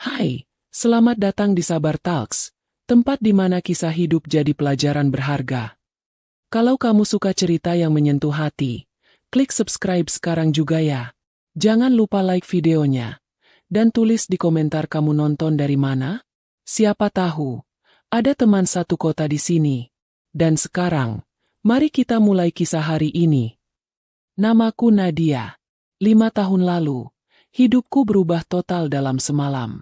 Hai, selamat datang di Sabar Talks, tempat di mana kisah hidup jadi pelajaran berharga. Kalau kamu suka cerita yang menyentuh hati, klik subscribe sekarang juga ya. Jangan lupa like videonya, dan tulis di komentar kamu nonton dari mana. Siapa tahu, ada teman satu kota di sini. Dan sekarang, mari kita mulai kisah hari ini. Namaku Nadia. 5 tahun lalu, hidupku berubah total dalam semalam.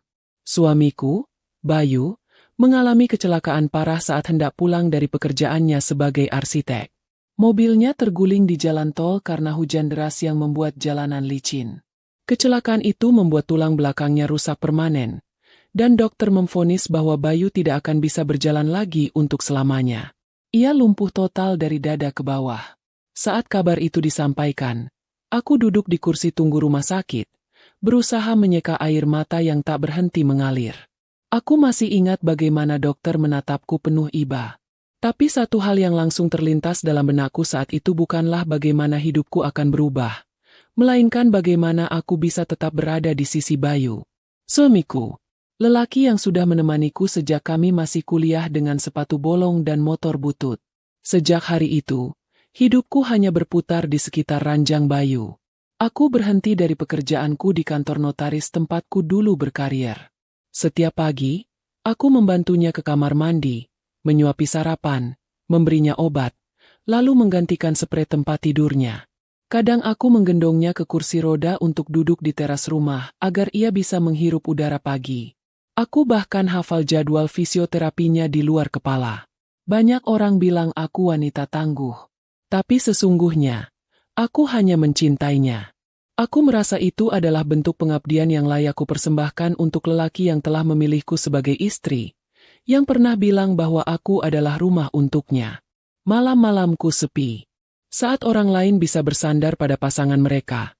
Suamiku, Bayu, mengalami kecelakaan parah saat hendak pulang dari pekerjaannya sebagai arsitek. Mobilnya terguling di jalan tol karena hujan deras yang membuat jalanan licin. Kecelakaan itu membuat tulang belakangnya rusak permanen, dan dokter memvonis bahwa Bayu tidak akan bisa berjalan lagi untuk selamanya. Ia lumpuh total dari dada ke bawah. Saat kabar itu disampaikan, aku duduk di kursi tunggu rumah sakit, berusaha menyeka air mata yang tak berhenti mengalir. Aku masih ingat bagaimana dokter menatapku penuh iba. Tapi satu hal yang langsung terlintas dalam benakku saat itu bukanlah bagaimana hidupku akan berubah, melainkan bagaimana aku bisa tetap berada di sisi Bayu. Suamiku, lelaki yang sudah menemaniku sejak kami masih kuliah dengan sepatu bolong dan motor butut. Sejak hari itu, hidupku hanya berputar di sekitar ranjang Bayu. Aku berhenti dari pekerjaanku di kantor notaris tempatku dulu berkarir. Setiap pagi, aku membantunya ke kamar mandi, menyuapi sarapan, memberinya obat, lalu menggantikan sprei tempat tidurnya. Kadang aku menggendongnya ke kursi roda untuk duduk di teras rumah agar ia bisa menghirup udara pagi. Aku bahkan hafal jadwal fisioterapinya di luar kepala. Banyak orang bilang aku wanita tangguh. Tapi sesungguhnya, aku hanya mencintainya. Aku merasa itu adalah bentuk pengabdian yang layak kupersembahkan untuk lelaki yang telah memilihku sebagai istri, yang pernah bilang bahwa aku adalah rumah untuknya. Malam-malamku sepi. Saat orang lain bisa bersandar pada pasangan mereka,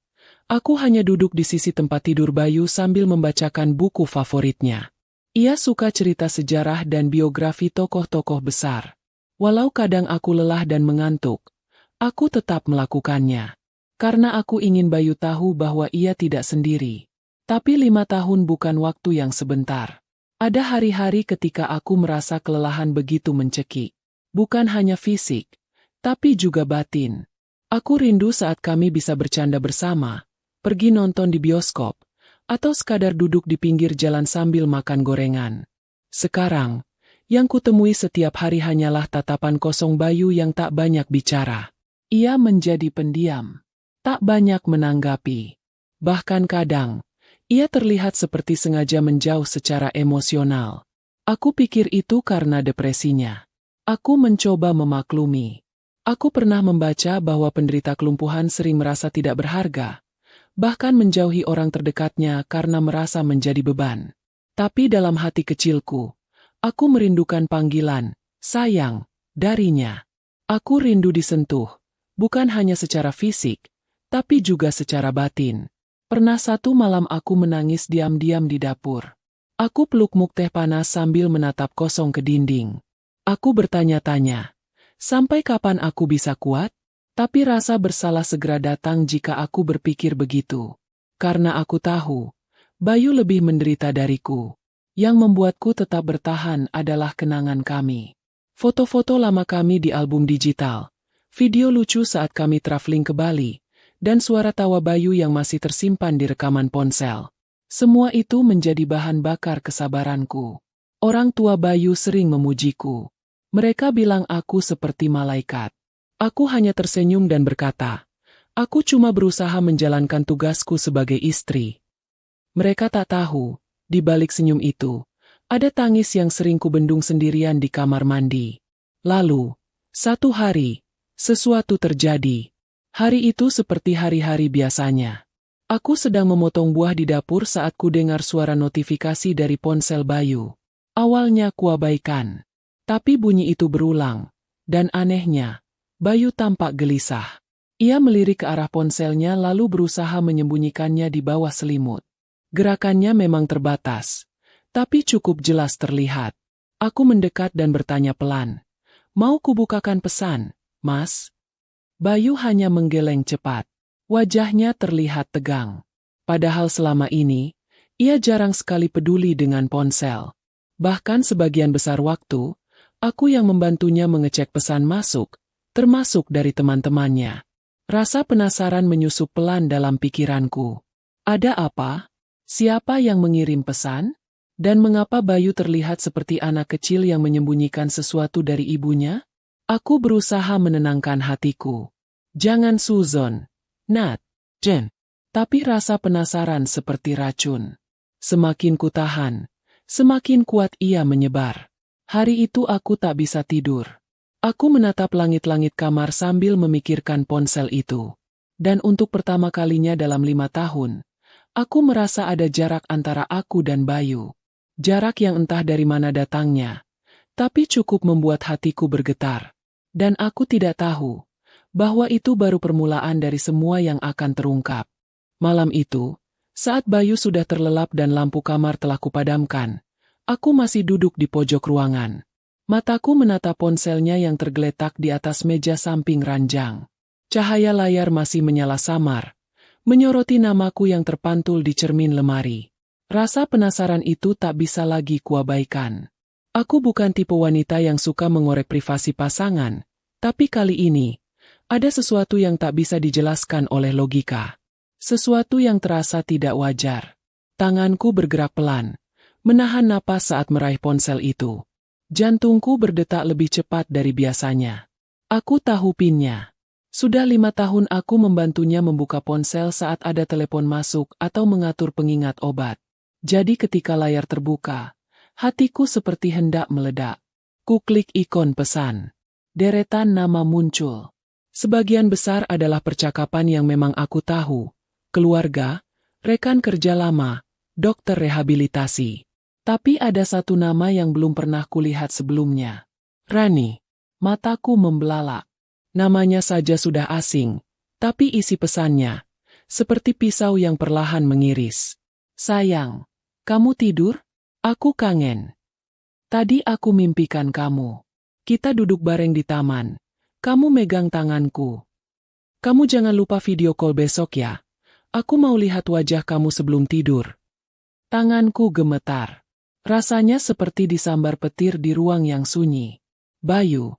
aku hanya duduk di sisi tempat tidur Bayu sambil membacakan buku favoritnya. Ia suka cerita sejarah dan biografi tokoh-tokoh besar. Walau kadang aku lelah dan mengantuk, aku tetap melakukannya. Karena aku ingin Bayu tahu bahwa ia tidak sendiri. Tapi 5 tahun bukan waktu yang sebentar. Ada hari-hari ketika aku merasa kelelahan begitu mencekik. Bukan hanya fisik, tapi juga batin. Aku rindu saat kami bisa bercanda bersama, pergi nonton di bioskop, atau sekadar duduk di pinggir jalan sambil makan gorengan. Sekarang, yang kutemui setiap hari hanyalah tatapan kosong Bayu yang tak banyak bicara. Ia menjadi pendiam. Tak banyak menanggapi. Bahkan kadang, ia terlihat seperti sengaja menjauh secara emosional. Aku pikir itu karena depresinya. Aku mencoba memaklumi. Aku pernah membaca bahwa penderita kelumpuhan sering merasa tidak berharga, bahkan menjauhi orang terdekatnya karena merasa menjadi beban. Tapi dalam hati kecilku, aku merindukan panggilan, sayang, darinya. Aku rindu disentuh, bukan hanya secara fisik, tapi juga secara batin. Pernah satu malam aku menangis diam-diam di dapur. Aku peluk muk teh panas sambil menatap kosong ke dinding. Aku bertanya-tanya, sampai kapan aku bisa kuat? Tapi rasa bersalah segera datang jika aku berpikir begitu. Karena aku tahu, Bayu lebih menderita dariku. Yang membuatku tetap bertahan adalah kenangan kami. Foto-foto lama kami di album digital, video lucu saat kami traveling ke Bali, dan suara tawa Bayu yang masih tersimpan di rekaman ponsel. Semua itu menjadi bahan bakar kesabaranku. Orang tua Bayu sering memujiku. Mereka bilang aku seperti malaikat. Aku hanya tersenyum dan berkata, aku cuma berusaha menjalankan tugasku sebagai istri. Mereka tak tahu, di balik senyum itu, ada tangis yang sering kubendung sendirian di kamar mandi. Lalu, satu hari, sesuatu terjadi. Hari itu seperti hari-hari biasanya. Aku sedang memotong buah di dapur saat ku dengar suara notifikasi dari ponsel Bayu. Awalnya kuabaikan. Tapi bunyi itu berulang. Dan anehnya, Bayu tampak gelisah. Ia melirik ke arah ponselnya lalu berusaha menyembunyikannya di bawah selimut. Gerakannya memang terbatas, tapi cukup jelas terlihat. Aku mendekat dan bertanya pelan. Mau kubukakan pesan, Mas? Bayu hanya menggeleng cepat. Wajahnya terlihat tegang. Padahal selama ini, Ia jarang sekali peduli dengan ponsel. Bahkan sebagian besar waktu, aku yang membantunya mengecek pesan masuk, termasuk dari teman-temannya. Rasa penasaran menyusup pelan dalam pikiranku. Ada apa? Siapa yang mengirim pesan? Dan mengapa Bayu terlihat seperti anak kecil yang menyembunyikan sesuatu dari ibunya? Aku berusaha menenangkan hatiku. Jangan suzon, Nat, Jen. Tapi rasa penasaran seperti racun. Semakin kutahan, semakin kuat ia menyebar. Hari itu aku tak bisa tidur. Aku menatap langit-langit kamar sambil memikirkan ponsel itu. Dan untuk pertama kalinya dalam 5 tahun, aku merasa ada jarak antara aku dan Bayu. Jarak yang entah dari mana datangnya, tapi cukup membuat hatiku bergetar. Dan aku tidak tahu bahwa itu baru permulaan dari semua yang akan terungkap. Malam itu, saat Bayu sudah terlelap dan lampu kamar telah kupadamkan, aku masih duduk di pojok ruangan. Mataku menatap ponselnya yang tergeletak di atas meja samping ranjang. Cahaya layar masih menyala samar, menyoroti namaku yang terpantul di cermin lemari. Rasa penasaran itu tak bisa lagi kuabaikan. Aku bukan tipe wanita yang suka mengorek privasi pasangan, tapi kali ini, ada sesuatu yang tak bisa dijelaskan oleh logika. Sesuatu yang terasa tidak wajar. Tanganku bergerak pelan, menahan napas saat meraih ponsel itu. Jantungku berdetak lebih cepat dari biasanya. Aku tahu PIN-nya. Sudah 5 tahun aku membantunya membuka ponsel saat ada telepon masuk atau mengatur pengingat obat. Jadi ketika layar terbuka, hatiku seperti hendak meledak. Ku klik ikon pesan. Deretan nama muncul. Sebagian besar adalah percakapan yang memang aku tahu. Keluarga, rekan kerja lama, dokter rehabilitasi. Tapi ada satu nama yang belum pernah kulihat sebelumnya. Rani. Mataku membelalak. Namanya saja sudah asing, tapi isi pesannya seperti pisau yang perlahan mengiris. Sayang, kamu tidur? Aku kangen. Tadi aku mimpikan kamu. Kita duduk bareng di taman. Kamu megang tanganku. Kamu jangan lupa video call besok ya. Aku mau lihat wajah kamu sebelum tidur. Tanganku gemetar. Rasanya seperti disambar petir di ruang yang sunyi. Bayu.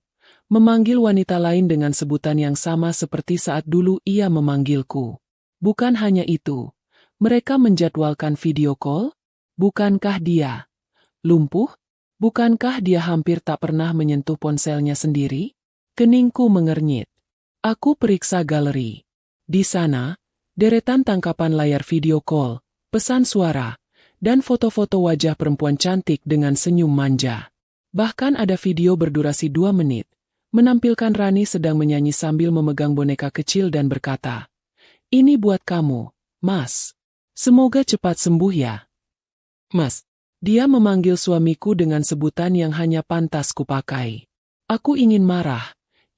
Memanggil wanita lain dengan sebutan yang sama seperti saat dulu ia memanggilku. Bukan hanya itu. Mereka menjadwalkan video call? Bukankah dia lumpuh? Bukankah dia hampir tak pernah menyentuh ponselnya sendiri? Keningku mengernyit. Aku periksa galeri. Di sana, deretan tangkapan layar video call, pesan suara, dan foto-foto wajah perempuan cantik dengan senyum manja. Bahkan ada video berdurasi 2 menit, menampilkan Rani sedang menyanyi sambil memegang boneka kecil dan berkata, "Ini buat kamu, Mas. Semoga cepat sembuh ya." Mas, dia memanggil suamiku dengan sebutan yang hanya pantas kupakai. Aku ingin marah,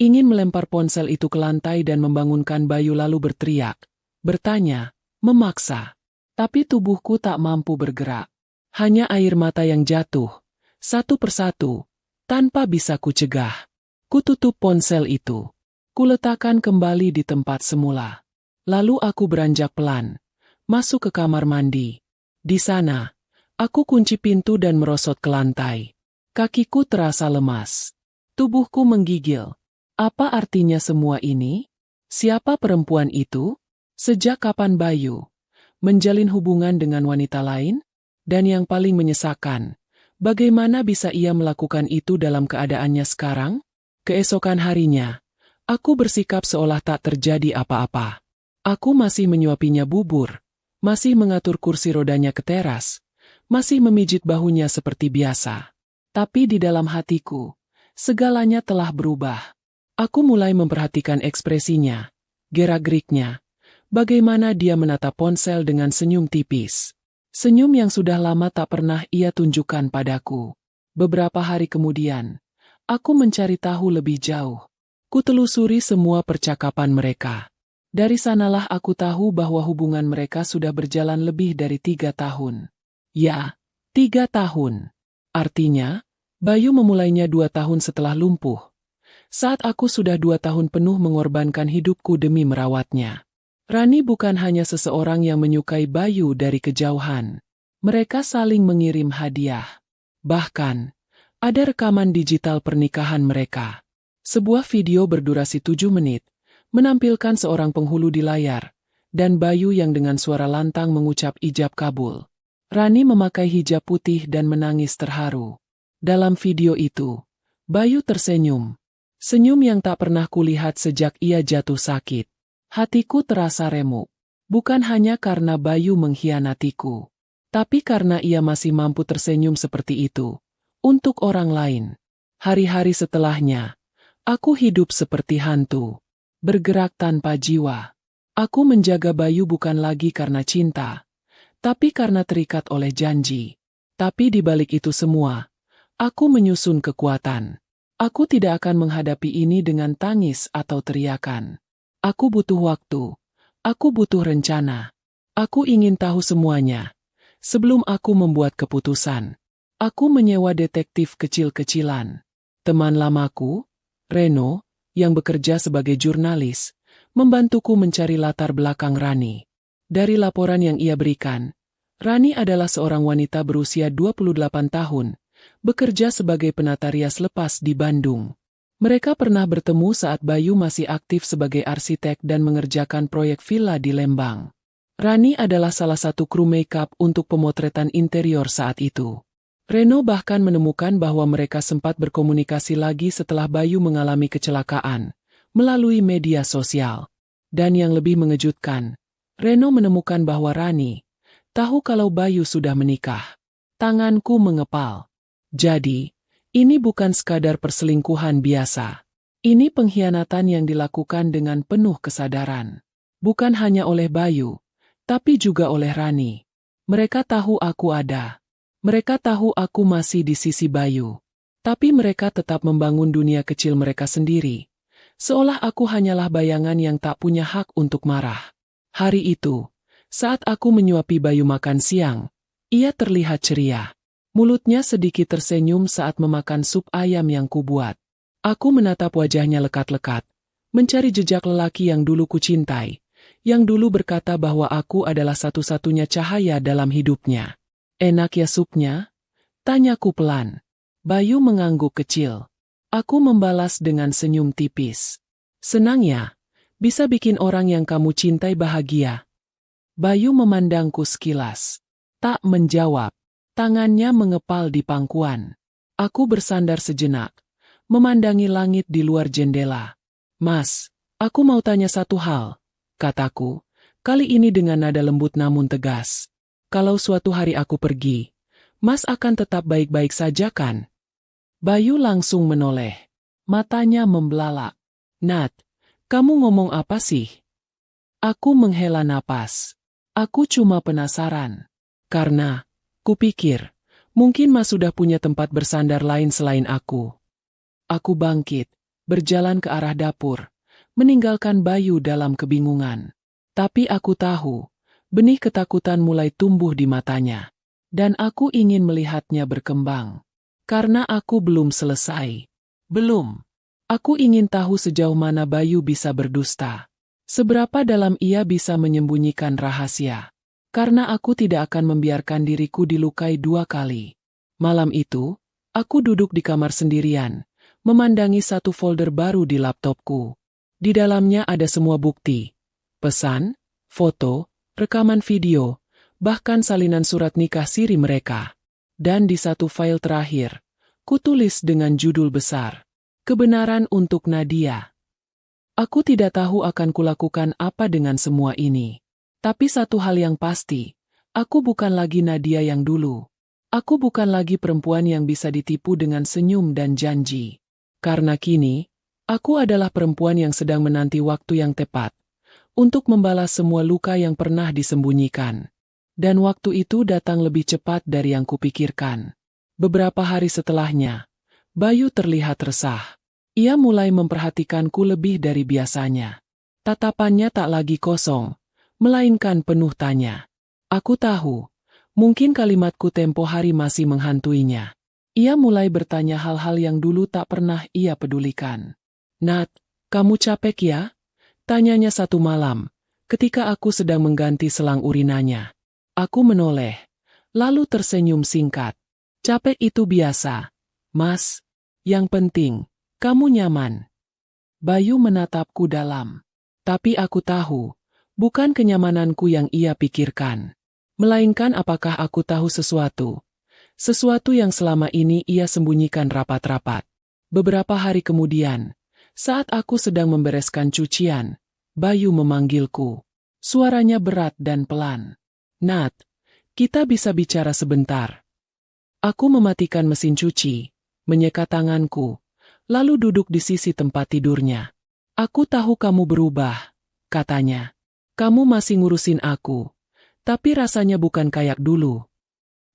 ingin melempar ponsel itu ke lantai dan membangunkan Bayu lalu berteriak, bertanya, memaksa. Tapi tubuhku tak mampu bergerak. Hanya air mata yang jatuh, satu persatu, tanpa bisa kucegah. Kututup ponsel itu. Kuletakkan kembali di tempat semula. Lalu aku beranjak pelan, masuk ke kamar mandi. Di sana, aku kunci pintu dan merosot ke lantai. Kakiku terasa lemas. Tubuhku menggigil. Apa artinya semua ini? Siapa perempuan itu? Sejak kapan Bayu menjalin hubungan dengan wanita lain? Dan yang paling menyesakan, bagaimana bisa ia melakukan itu dalam keadaannya sekarang? Keesokan harinya, aku bersikap seolah tak terjadi apa-apa. Aku masih menyuapinya bubur, masih mengatur kursi rodanya ke teras, masih memijit bahunya seperti biasa. Tapi di dalam hatiku, segalanya telah berubah. Aku mulai memperhatikan ekspresinya, gerak-geriknya, bagaimana dia menatap ponsel dengan senyum tipis. Senyum yang sudah lama tak pernah ia tunjukkan padaku. Beberapa hari kemudian, aku mencari tahu lebih jauh. Kutelusuri semua percakapan mereka. Dari sanalah aku tahu bahwa hubungan mereka sudah berjalan lebih dari 3 tahun. Ya, 3 tahun. Artinya, Bayu memulainya 2 tahun setelah lumpuh. Saat aku sudah 2 tahun penuh mengorbankan hidupku demi merawatnya. Rani bukan hanya seseorang yang menyukai Bayu dari kejauhan. Mereka saling mengirim hadiah. Bahkan, ada rekaman digital pernikahan mereka. Sebuah video berdurasi 7 menit, menampilkan seorang penghulu di layar, dan Bayu yang dengan suara lantang mengucap ijab kabul. Rani memakai hijab putih dan menangis terharu. Dalam video itu, Bayu tersenyum. Senyum yang tak pernah kulihat sejak ia jatuh sakit. Hatiku terasa remuk. Bukan hanya karena Bayu mengkhianatiku, tapi karena ia masih mampu tersenyum seperti itu. Untuk orang lain. Hari-hari setelahnya, aku hidup seperti hantu. Bergerak tanpa jiwa. Aku menjaga Bayu bukan lagi karena cinta, tapi karena terikat oleh janji. Tapi di balik itu semua, aku menyusun kekuatan. Aku tidak akan menghadapi ini dengan tangis atau teriakan. Aku butuh waktu. Aku butuh rencana. Aku ingin tahu semuanya. Sebelum aku membuat keputusan, aku menyewa detektif kecil-kecilan. Teman lamaku, Reno, yang bekerja sebagai jurnalis, membantuku mencari latar belakang Rani. Dari laporan yang ia berikan, Rani adalah seorang wanita berusia 28 tahun, bekerja sebagai penata rias lepas di Bandung. Mereka pernah bertemu saat Bayu masih aktif sebagai arsitek dan mengerjakan proyek villa di Lembang. Rani adalah salah satu kru makeup untuk pemotretan interior saat itu. Reno bahkan menemukan bahwa mereka sempat berkomunikasi lagi setelah Bayu mengalami kecelakaan, melalui media sosial. Dan yang lebih mengejutkan, Reno menemukan bahwa Rani tahu kalau Bayu sudah menikah. Tanganku mengepal. Jadi, ini bukan sekadar perselingkuhan biasa. Ini pengkhianatan yang dilakukan dengan penuh kesadaran. Bukan hanya oleh Bayu, tapi juga oleh Rani. Mereka tahu aku ada. Mereka tahu aku masih di sisi Bayu. Tapi mereka tetap membangun dunia kecil mereka sendiri. Seolah aku hanyalah bayangan yang tak punya hak untuk marah. Hari itu, saat aku menyuapi Bayu makan siang, ia terlihat ceria. Mulutnya sedikit tersenyum saat memakan sup ayam yang kubuat. Aku menatap wajahnya lekat-lekat, mencari jejak lelaki yang dulu kucintai, yang dulu berkata bahwa aku adalah satu-satunya cahaya dalam hidupnya. Enak ya supnya? Tanyaku pelan. Bayu mengangguk kecil. Aku membalas dengan senyum tipis. Senang ya? Bisa bikin orang yang kamu cintai bahagia. Bayu memandangku sekilas. Tak menjawab. Tangannya mengepal di pangkuan. Aku bersandar sejenak, memandangi langit di luar jendela. Mas, aku mau tanya satu hal, kataku, kali ini dengan nada lembut namun tegas. Kalau suatu hari aku pergi, Mas akan tetap baik-baik saja kan? Bayu langsung menoleh. Matanya membelalak. Nat, kamu ngomong apa sih? Aku menghela napas. Aku cuma penasaran. Karena kupikir, mungkin Mas sudah punya tempat bersandar lain selain aku. Aku bangkit, berjalan ke arah dapur, meninggalkan Bayu dalam kebingungan. Tapi aku tahu, benih ketakutan mulai tumbuh di matanya. Dan aku ingin melihatnya berkembang. Karena aku belum selesai. Belum. Aku ingin tahu sejauh mana Bayu bisa berdusta. Seberapa dalam ia bisa menyembunyikan rahasia. Karena aku tidak akan membiarkan diriku dilukai 2 kali. Malam itu, aku duduk di kamar sendirian, memandangi satu folder baru di laptopku. Di dalamnya ada semua bukti, pesan, foto, rekaman video, bahkan salinan surat nikah siri mereka. Dan di satu file terakhir, kutulis dengan judul besar, Kebenaran untuk Nadia. Aku tidak tahu akan kulakukan apa dengan semua ini. Tapi satu hal yang pasti, aku bukan lagi Nadia yang dulu. Aku bukan lagi perempuan yang bisa ditipu dengan senyum dan janji. Karena kini, aku adalah perempuan yang sedang menanti waktu yang tepat untuk membalas semua luka yang pernah disembunyikan. Dan waktu itu datang lebih cepat dari yang kupikirkan. Beberapa hari setelahnya, Bayu terlihat resah. Ia mulai memperhatikanku lebih dari biasanya. Tatapannya tak lagi kosong, melainkan penuh tanya. Aku tahu, mungkin kalimatku tempo hari masih menghantuinya. Ia mulai bertanya hal-hal yang dulu tak pernah ia pedulikan. Nat, kamu capek ya? Tanyanya satu malam, ketika aku sedang mengganti selang urinanya. Aku menoleh. lalu tersenyum singkat. Capek itu biasa, Mas. Yang penting, kamu nyaman. Bayu menatapku dalam. Tapi aku tahu, bukan kenyamananku yang ia pikirkan. Melainkan apakah aku tahu sesuatu. Sesuatu yang selama ini ia sembunyikan rapat-rapat. Beberapa hari kemudian, saat aku sedang membereskan cucian, Bayu memanggilku. Suaranya berat dan pelan. Nat, kita bisa bicara sebentar. Aku mematikan mesin cuci, menyeka tanganku, lalu duduk di sisi tempat tidurnya. Aku tahu kamu berubah, katanya. Kamu masih ngurusin aku, tapi rasanya bukan kayak dulu.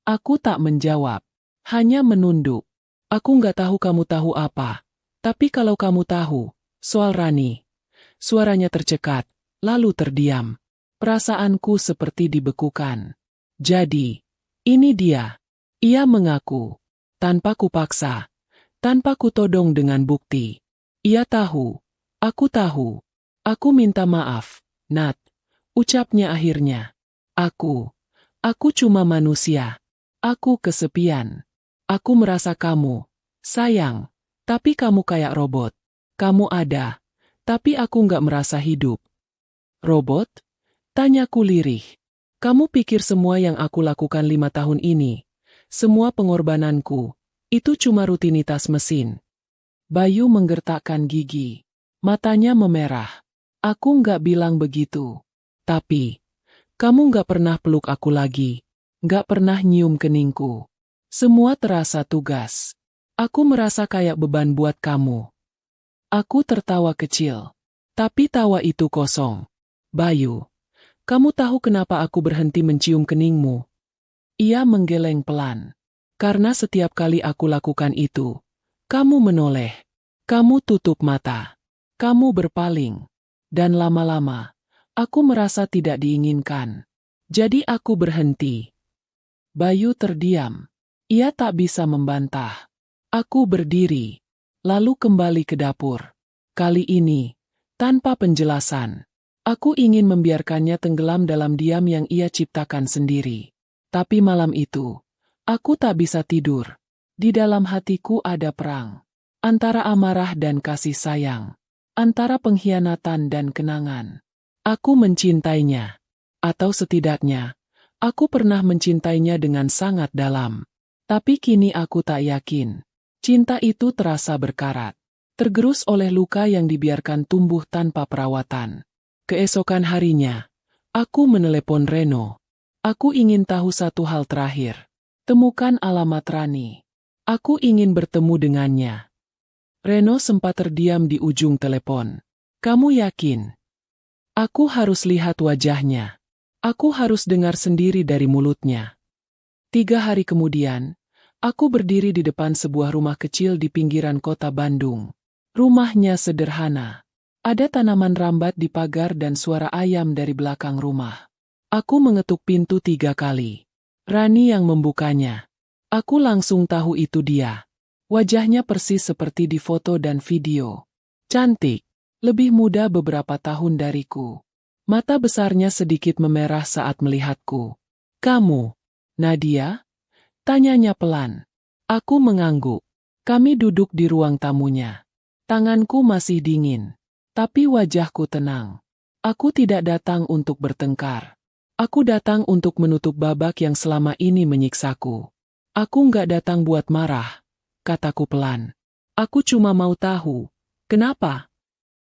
Aku tak menjawab, hanya menunduk. Aku nggak tahu kamu tahu apa, tapi kalau kamu tahu, soal Rani. Suaranya tercekat, lalu terdiam. Perasaanku seperti dibekukan. Jadi, ini dia. Ia mengaku, tanpa kupaksa, tanpa kutodong dengan bukti. Ia tahu, aku minta maaf, Nat. Ucapnya akhirnya. Aku cuma manusia. Aku kesepian. Aku merasa kamu, sayang, tapi kamu kayak robot. Kamu ada, tapi aku nggak merasa hidup. Robot? Tanyaku lirih. Kamu pikir semua yang aku lakukan 5 tahun ini, semua pengorbananku, itu cuma rutinitas mesin? Bayu menggertakkan gigi. Matanya memerah. Aku nggak bilang begitu. Tapi, kamu nggak pernah peluk aku lagi. Nggak pernah nyium keningku. Semua terasa tugas. Aku merasa kayak beban buat kamu. Aku tertawa kecil. Tapi tawa itu kosong. Bayu, kamu tahu kenapa aku berhenti mencium keningmu? Ia menggeleng pelan. Karena setiap kali aku lakukan itu, kamu menoleh. Kamu tutup mata. Kamu berpaling. Dan lama-lama, aku merasa tidak diinginkan. Jadi aku berhenti. Bayu terdiam. Ia tak bisa membantah. Aku berdiri, lalu kembali ke dapur. Kali ini, tanpa penjelasan. Aku ingin membiarkannya tenggelam dalam diam yang ia ciptakan sendiri. Tapi malam itu, aku tak bisa tidur. Di dalam hatiku ada perang. Antara amarah dan kasih sayang. Antara pengkhianatan dan kenangan. Aku mencintainya. Atau setidaknya, aku pernah mencintainya dengan sangat dalam. Tapi kini aku tak yakin. Cinta itu terasa berkarat. Tergerus oleh luka yang dibiarkan tumbuh tanpa perawatan. Keesokan harinya, aku menelepon Reno. Aku ingin tahu satu hal terakhir. Temukan alamat Rani. Aku ingin bertemu dengannya. Reno sempat terdiam di ujung telepon. Kamu yakin? Aku harus lihat wajahnya. Aku harus dengar sendiri dari mulutnya. 3 hari kemudian, aku berdiri di depan sebuah rumah kecil di pinggiran kota Bandung. Rumahnya sederhana. Ada tanaman rambat di pagar dan suara ayam dari belakang rumah. Aku mengetuk pintu 3 kali. Rani yang membukanya. Aku langsung tahu itu dia. Wajahnya persis seperti di foto dan video. Cantik. Lebih muda beberapa tahun dariku. Mata besarnya sedikit memerah saat melihatku. Kamu, Nadia? Tanyanya pelan. Aku mengangguk. Kami duduk di ruang tamunya. Tanganku masih dingin. Tapi wajahku tenang. Aku tidak datang untuk bertengkar. Aku datang untuk menutup babak yang selama ini menyiksaku. Aku nggak datang buat marah, kataku pelan. Aku cuma mau tahu, kenapa?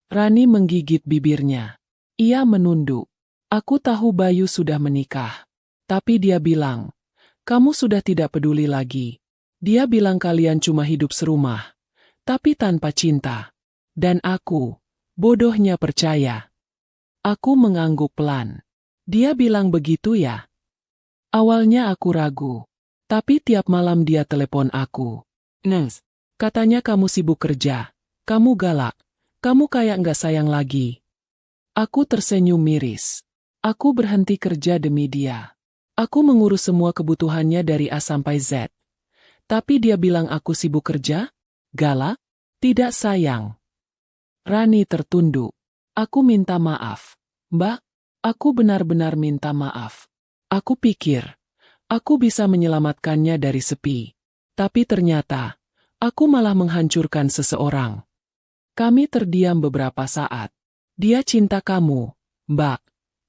Rani menggigit bibirnya. Ia menunduk. Aku tahu Bayu sudah menikah. Tapi dia bilang, kamu sudah tidak peduli lagi. Dia bilang kalian cuma hidup serumah. Tapi tanpa cinta. Dan aku, bodohnya percaya. Aku mengangguk pelan. Dia bilang begitu ya? Awalnya aku ragu. Tapi tiap malam dia telepon aku. Nens, katanya kamu sibuk kerja. Kamu galak. Kamu kayak nggak sayang lagi. Aku tersenyum miris. Aku berhenti kerja demi dia. Aku mengurus semua kebutuhannya dari A sampai Z. Tapi dia bilang aku sibuk kerja? Galak? Tidak sayang. Rani tertunduk. Aku minta maaf. Mbak, aku benar-benar minta maaf. Aku pikir, Aku bisa menyelamatkannya dari sepi. Tapi ternyata, aku malah menghancurkan seseorang. Kami terdiam beberapa saat. Dia cinta kamu, Mbak.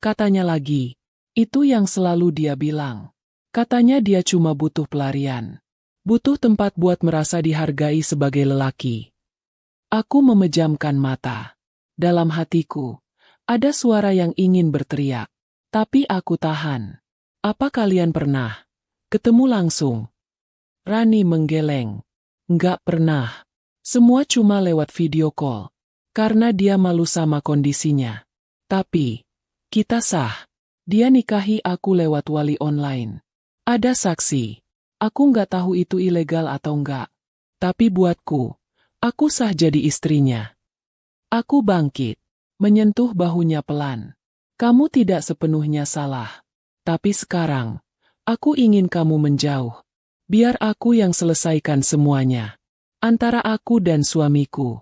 Katanya lagi. Itu yang selalu dia bilang. Katanya dia cuma butuh pelarian. Butuh tempat buat merasa dihargai sebagai lelaki. Aku memejamkan mata. Dalam hatiku, ada suara yang ingin berteriak. Tapi aku tahan. Apa kalian pernah ketemu langsung? Rani menggeleng. Enggak pernah. Semua cuma lewat video call. Karena dia malu sama kondisinya. Tapi, kita sah. Dia nikahi aku lewat wali online. Ada saksi. Aku nggak tahu itu ilegal atau enggak. Tapi buatku, aku sah jadi istrinya. Aku bangkit, menyentuh bahunya pelan. Kamu tidak sepenuhnya salah. Tapi sekarang, aku ingin kamu menjauh. Biar aku yang selesaikan semuanya. Antara aku dan suamiku.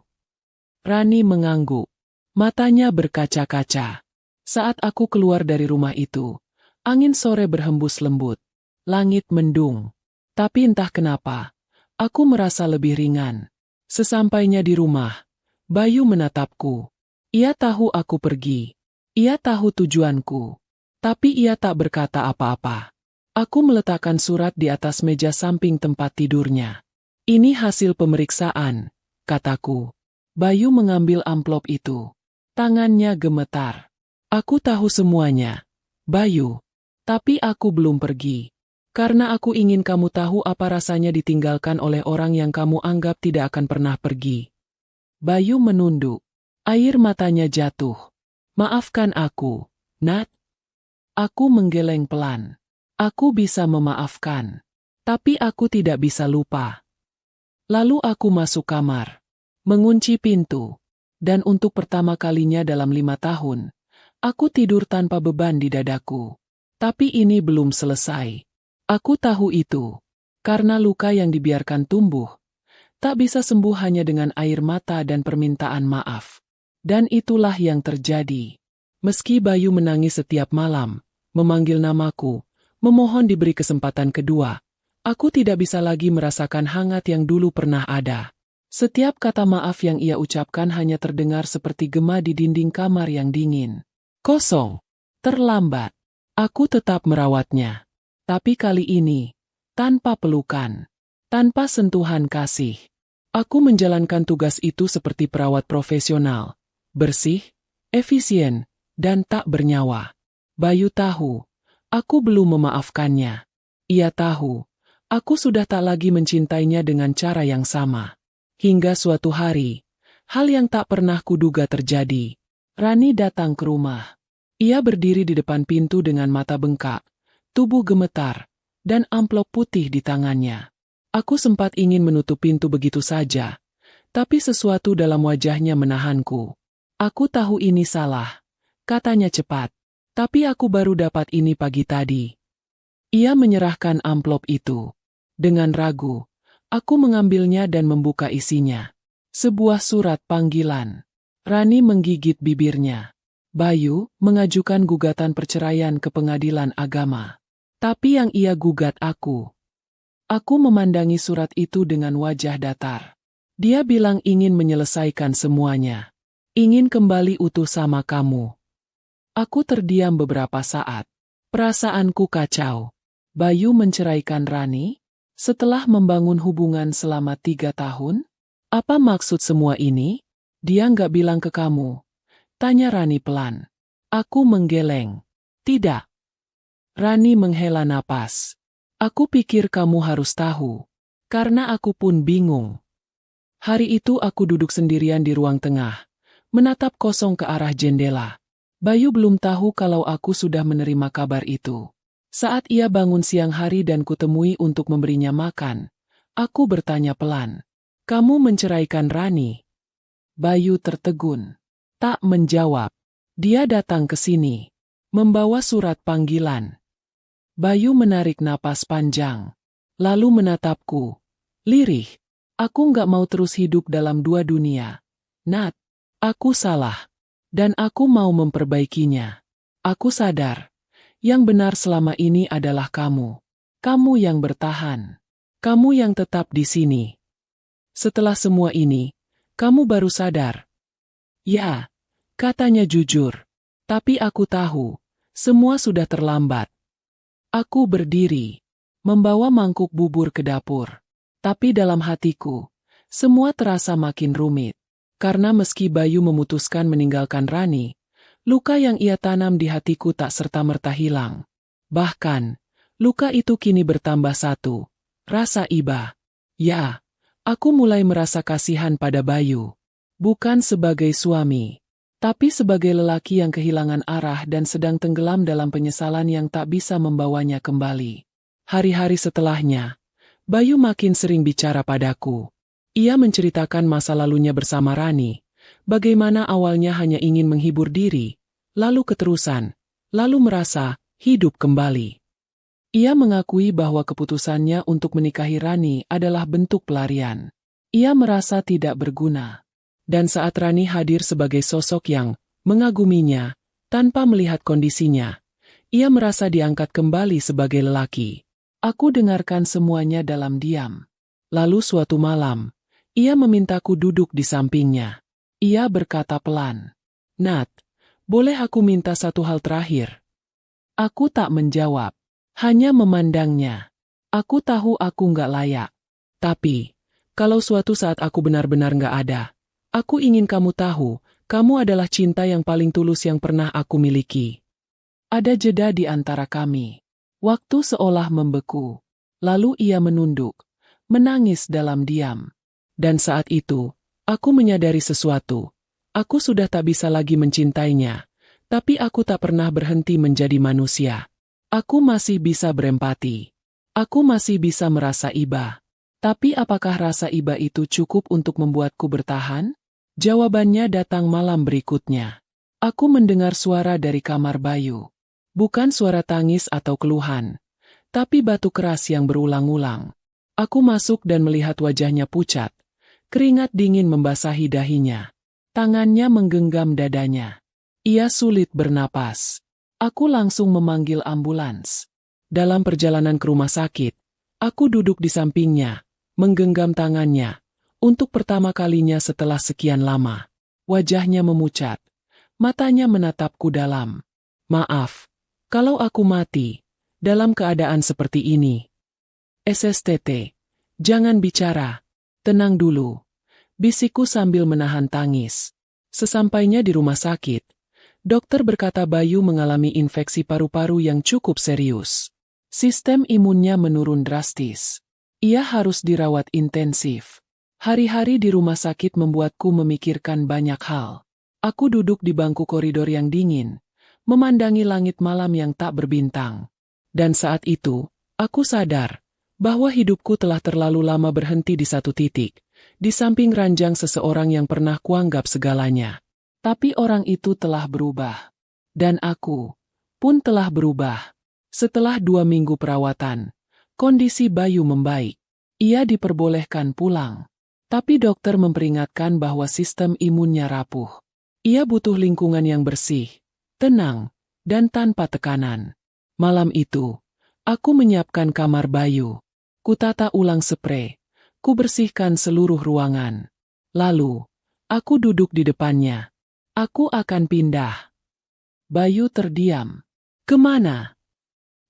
Rani mengangguk. Matanya berkaca-kaca. Saat aku keluar dari rumah itu, angin sore berhembus lembut. Langit mendung. Tapi entah kenapa, aku merasa lebih ringan. Sesampainya di rumah, Bayu menatapku. Ia tahu aku pergi. Ia tahu tujuanku. Tapi ia tak berkata apa-apa. Aku meletakkan surat di atas meja samping tempat tidurnya. Ini hasil pemeriksaan, kataku. Bayu mengambil amplop itu. Tangannya gemetar. Aku tahu semuanya, Bayu. Tapi aku belum pergi. Karena aku ingin kamu tahu apa rasanya ditinggalkan oleh orang yang kamu anggap tidak akan pernah pergi. Bayu menunduk. Air matanya jatuh. Maafkan aku, Nat. Aku menggeleng pelan. Aku bisa memaafkan. Tapi aku tidak bisa lupa. Lalu aku masuk kamar. Mengunci pintu. Dan untuk pertama kalinya dalam 5 tahun, aku tidur tanpa beban di dadaku. Tapi ini belum selesai. Aku tahu itu. Karena luka yang dibiarkan tumbuh, tak bisa sembuh hanya dengan air mata dan permintaan maaf. Dan itulah yang terjadi. Meski Bayu menangis setiap malam, memanggil namaku, memohon diberi kesempatan kedua, aku tidak bisa lagi merasakan hangat yang dulu pernah ada. Setiap kata maaf yang ia ucapkan hanya terdengar seperti gema di dinding kamar yang dingin. Kosong. Terlambat. Aku tetap merawatnya. Tapi kali ini, tanpa pelukan. Tanpa sentuhan kasih. Aku menjalankan tugas itu seperti perawat profesional. Bersih, efisien, dan tak bernyawa. Bayu tahu, aku belum memaafkannya. Ia tahu, aku sudah tak lagi mencintainya dengan cara yang sama. Hingga suatu hari, hal yang tak pernah kuduga terjadi. Rani datang ke rumah. Ia berdiri di depan pintu dengan mata bengkak, tubuh gemetar, dan amplop putih di tangannya. Aku sempat ingin menutup pintu begitu saja, tapi sesuatu dalam wajahnya menahanku. Aku tahu ini salah, katanya cepat. Tapi aku baru dapat ini pagi tadi. Ia menyerahkan amplop itu. Dengan ragu, aku mengambilnya dan membuka isinya. Sebuah surat panggilan. Rani menggigit bibirnya. Bayu mengajukan gugatan perceraian ke pengadilan agama. Tapi yang ia gugat aku. Aku memandangi surat itu dengan wajah datar. Dia bilang ingin menyelesaikan semuanya. Ingin kembali utuh sama kamu. Aku terdiam beberapa saat. Perasaanku kacau. Bayu menceraikan Rani? Setelah membangun hubungan selama 3 tahun? Apa maksud semua ini? Dia nggak bilang ke kamu. Tanya Rani pelan. Aku menggeleng. Tidak. Rani menghela napas. Aku pikir kamu harus tahu. Karena aku pun bingung. Hari itu aku duduk sendirian di ruang tengah. Menatap kosong ke arah jendela. Bayu belum tahu kalau aku sudah menerima kabar itu. Saat ia bangun siang hari dan kutemui untuk memberinya makan, aku bertanya pelan. Kamu menceraikan Rani? Bayu tertegun. Tak menjawab. Dia datang ke sini. Membawa surat panggilan. Bayu menarik napas panjang. Lalu menatapku. Lirih. Aku nggak mau terus hidup dalam 2 dunia. Nat, aku salah. Dan aku mau memperbaikinya. Aku sadar. Yang benar selama ini adalah kamu. Kamu yang bertahan. Kamu yang tetap di sini. Setelah semua ini, kamu baru sadar. Ya, katanya jujur. Tapi aku tahu, semua sudah terlambat. Aku berdiri, membawa mangkuk bubur ke dapur. Tapi dalam hatiku, semua terasa makin rumit. Karena meski Bayu memutuskan meninggalkan Rani, luka yang ia tanam di hatiku tak serta-merta hilang. Bahkan, luka itu kini bertambah satu, rasa iba. Ya, aku mulai merasa kasihan pada Bayu. Bukan sebagai suami, tapi sebagai lelaki yang kehilangan arah dan sedang tenggelam dalam penyesalan yang tak bisa membawanya kembali. Hari-hari setelahnya, Bayu makin sering bicara padaku. Ia menceritakan masa lalunya bersama Rani, bagaimana awalnya hanya ingin menghibur diri, lalu keterusan, lalu merasa hidup kembali. Ia mengakui bahwa keputusannya untuk menikahi Rani adalah bentuk pelarian. Ia merasa tidak berguna. Dan saat Rani hadir sebagai sosok yang mengaguminya, tanpa melihat kondisinya, ia merasa diangkat kembali sebagai lelaki. Aku dengarkan semuanya dalam diam. Lalu suatu malam, ia memintaku duduk di sampingnya. Ia berkata pelan, "Nat, boleh aku minta satu hal terakhir?" Aku tak menjawab, hanya memandangnya. Aku tahu aku nggak layak. Tapi, kalau suatu saat aku benar-benar nggak ada, aku ingin kamu tahu, kamu adalah cinta yang paling tulus yang pernah aku miliki. Ada jeda di antara kami. Waktu seolah membeku. Lalu ia menunduk, menangis dalam diam. Dan saat itu, aku menyadari sesuatu. Aku sudah tak bisa lagi mencintainya, tapi aku tak pernah berhenti menjadi manusia. Aku masih bisa berempati. Aku masih bisa merasa iba. Tapi apakah rasa iba itu cukup untuk membuatku bertahan? Jawabannya datang malam berikutnya. Aku mendengar suara dari kamar Bayu. Bukan suara tangis atau keluhan, tapi batu keras yang berulang-ulang. Aku masuk dan melihat wajahnya pucat. Keringat dingin membasahi dahinya. Tangannya menggenggam dadanya. Ia sulit bernapas. Aku langsung memanggil ambulans. Dalam perjalanan ke rumah sakit, aku duduk di sampingnya, menggenggam tangannya. Untuk pertama kalinya setelah sekian lama, wajahnya memucat. Matanya menatapku dalam. "Maaf, kalau aku mati, dalam keadaan seperti ini." "SSTT, jangan bicara. Tenang dulu," bisikku sambil menahan tangis. Sesampainya di rumah sakit, dokter berkata Bayu mengalami infeksi paru-paru yang cukup serius. Sistem imunnya menurun drastis. Ia harus dirawat intensif. Hari-hari di rumah sakit membuatku memikirkan banyak hal. Aku duduk di bangku koridor yang dingin, memandangi langit malam yang tak berbintang. Dan saat itu, aku sadar bahwa hidupku telah terlalu lama berhenti di satu titik, di samping ranjang seseorang yang pernah kuanggap segalanya. Tapi orang itu telah berubah. Dan aku pun telah berubah. Setelah 2 minggu perawatan, kondisi Bayu membaik. Ia diperbolehkan pulang. Tapi dokter memperingatkan bahwa sistem imunnya rapuh. Ia butuh lingkungan yang bersih, tenang, dan tanpa tekanan. Malam itu, aku menyiapkan kamar Bayu. Kutata ulang sprei. Kubersihkan seluruh ruangan. Lalu, aku duduk di depannya. "Aku akan pindah." Bayu terdiam. "Kemana?"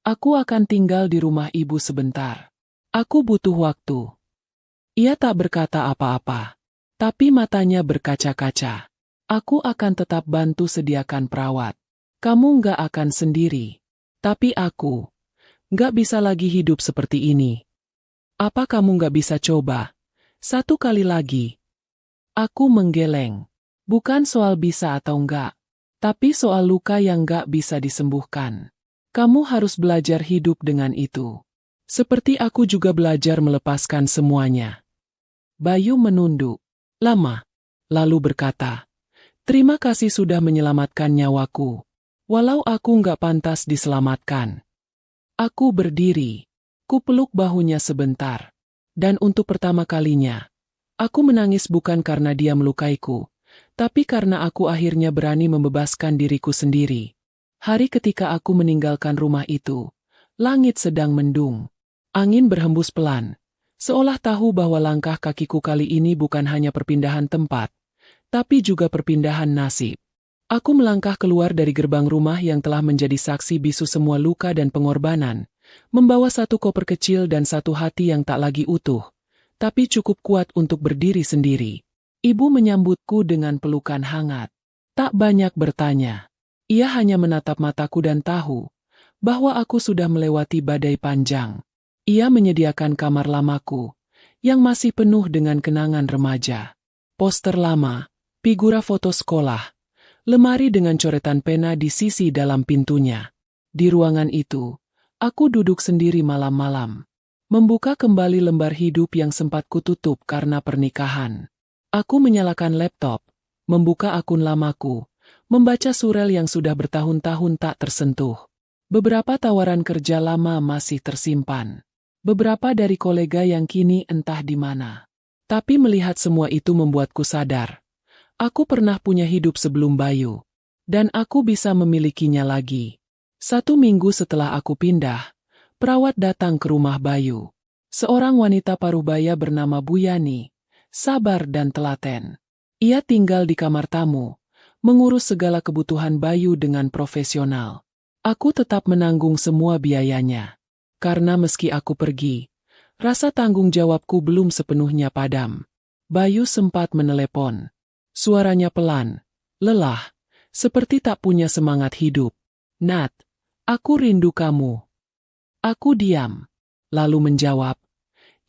"Aku akan tinggal di rumah ibu sebentar. Aku butuh waktu." Ia tak berkata apa-apa, tapi matanya berkaca-kaca. "Aku akan tetap bantu sediakan perawat. Kamu nggak akan sendiri. Tapi aku nggak bisa lagi hidup seperti ini. Apa kamu nggak bisa coba? Satu kali lagi?" Aku menggeleng. Bukan soal bisa atau enggak, tapi soal luka yang nggak bisa disembuhkan. Kamu harus belajar hidup dengan itu. Seperti aku juga belajar melepaskan semuanya. Bayu menunduk lama, lalu berkata, "Terima kasih sudah menyelamatkan nyawaku. Walau aku nggak pantas diselamatkan." Aku berdiri, kupeluk bahunya sebentar. Dan untuk pertama kalinya, aku menangis bukan karena dia melukaiku, tapi karena aku akhirnya berani membebaskan diriku sendiri. Hari ketika aku meninggalkan rumah itu, langit sedang mendung. Angin berhembus pelan, seolah tahu bahwa langkah kakiku kali ini bukan hanya perpindahan tempat, tapi juga perpindahan nasib. Aku melangkah keluar dari gerbang rumah yang telah menjadi saksi bisu semua luka dan pengorbanan, membawa satu koper kecil dan satu hati yang tak lagi utuh, tapi cukup kuat untuk berdiri sendiri. Ibu menyambutku dengan pelukan hangat. Tak banyak bertanya. Ia hanya menatap mataku dan tahu bahwa aku sudah melewati badai panjang. Ia menyediakan kamar lamaku, yang masih penuh dengan kenangan remaja. Poster lama, figura foto sekolah, lemari dengan coretan pena di sisi dalam pintunya. Di ruangan itu, aku duduk sendiri malam-malam, membuka kembali lembar hidup yang sempat kututup karena pernikahan. Aku menyalakan laptop, membuka akun lamaku, membaca surel yang sudah bertahun-tahun tak tersentuh. Beberapa tawaran kerja lama masih tersimpan. Beberapa dari kolega yang kini entah di mana. Tapi melihat semua itu membuatku sadar. Aku pernah punya hidup sebelum Bayu. Dan aku bisa memilikinya lagi. 1 minggu setelah aku pindah, perawat datang ke rumah Bayu. Seorang wanita parubaya bernama Bu Yani. Sabar dan telaten. Ia tinggal di kamar tamu, mengurus segala kebutuhan Bayu dengan profesional. Aku tetap menanggung semua biayanya. Karena meski aku pergi, rasa tanggung jawabku belum sepenuhnya padam. Bayu sempat menelepon. Suaranya pelan, lelah, seperti tak punya semangat hidup. "Nat, aku rindu kamu." Aku diam, lalu menjawab,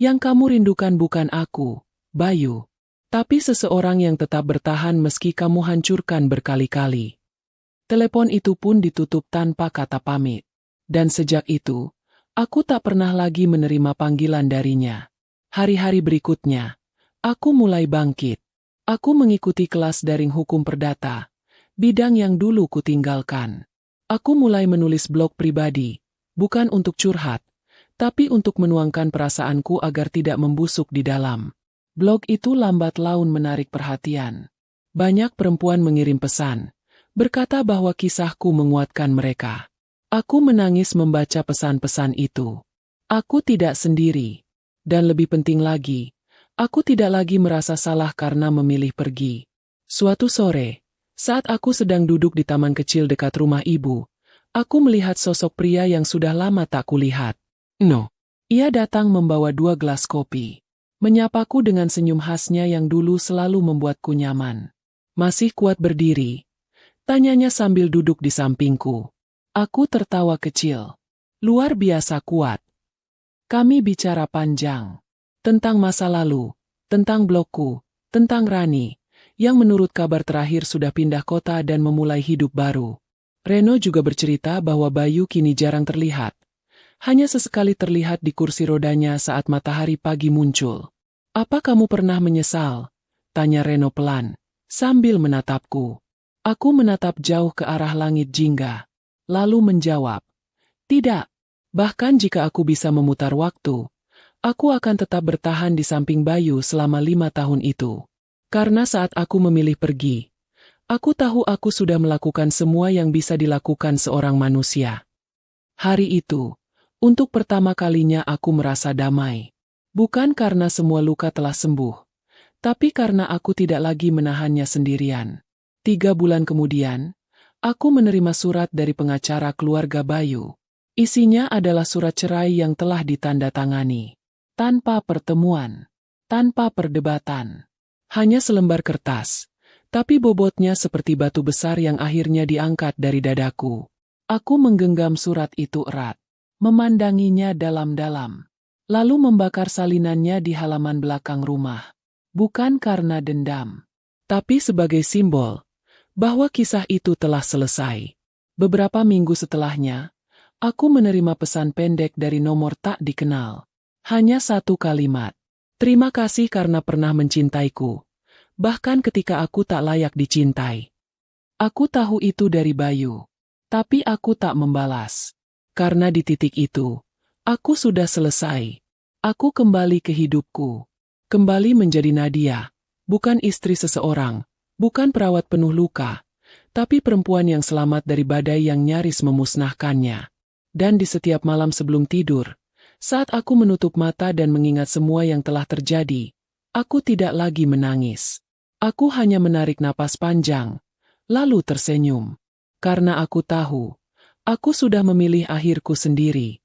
"Yang kamu rindukan bukan aku, Bayu, tapi seseorang yang tetap bertahan meski kamu hancurkan berkali-kali." Telepon itu pun ditutup tanpa kata pamit. Dan sejak itu, aku tak pernah lagi menerima panggilan darinya. Hari-hari berikutnya, aku mulai bangkit. Aku mengikuti kelas daring hukum perdata, bidang yang dulu kutinggalkan. Aku mulai menulis blog pribadi, bukan untuk curhat, tapi untuk menuangkan perasaanku agar tidak membusuk di dalam. Blog itu lambat laun menarik perhatian. Banyak perempuan mengirim pesan, berkata bahwa kisahku menguatkan mereka. Aku menangis membaca pesan-pesan itu. Aku tidak sendiri. Dan lebih penting lagi, aku tidak lagi merasa salah karena memilih pergi. Suatu sore, saat aku sedang duduk di taman kecil dekat rumah ibu, aku melihat sosok pria yang sudah lama tak kulihat. No. Ia datang membawa 2 gelas kopi. Menyapaku dengan senyum khasnya yang dulu selalu membuatku nyaman. "Masih kuat berdiri?" tanyanya sambil duduk di sampingku. Aku tertawa kecil. "Luar biasa kuat." Kami bicara panjang. Tentang masa lalu, tentang blogku, tentang Rani, yang menurut kabar terakhir sudah pindah kota dan memulai hidup baru. Reno juga bercerita bahwa Bayu kini jarang terlihat. Hanya sesekali terlihat di kursi rodanya saat matahari pagi muncul. "Apa kamu pernah menyesal?" tanya Reno pelan, sambil menatapku. Aku menatap jauh ke arah langit jingga, lalu menjawab, "Tidak. Bahkan jika aku bisa memutar waktu, aku akan tetap bertahan di samping Bayu selama 5 tahun itu. Karena saat aku memilih pergi, aku tahu aku sudah melakukan semua yang bisa dilakukan seorang manusia." Hari itu, untuk pertama kalinya aku merasa damai. Bukan karena semua luka telah sembuh, tapi karena aku tidak lagi menahannya sendirian. 3 bulan kemudian, aku menerima surat dari pengacara keluarga Bayu. Isinya adalah surat cerai yang telah ditandatangani. Tanpa pertemuan, tanpa perdebatan. Hanya selembar kertas, tapi bobotnya seperti batu besar yang akhirnya diangkat dari dadaku. Aku menggenggam surat itu erat. Memandanginya dalam-dalam, lalu membakar salinannya di halaman belakang rumah. Bukan karena dendam, tapi sebagai simbol bahwa kisah itu telah selesai. Beberapa minggu setelahnya, aku menerima pesan pendek dari nomor tak dikenal. Hanya 1 kalimat. "Terima kasih karena pernah mencintaiku, bahkan ketika aku tak layak dicintai." Aku tahu itu dari Bayu, tapi aku tak membalas. Karena di titik itu, aku sudah selesai. Aku kembali ke hidupku. Kembali menjadi Nadia, bukan istri seseorang, bukan perawat penuh luka, tapi perempuan yang selamat dari badai yang nyaris memusnahkannya. Dan di setiap malam sebelum tidur, Saat aku menutup mata dan mengingat semua yang telah terjadi, aku tidak lagi menangis. Aku hanya menarik napas panjang, lalu tersenyum. Karena aku tahu, aku sudah memilih akhirku sendiri.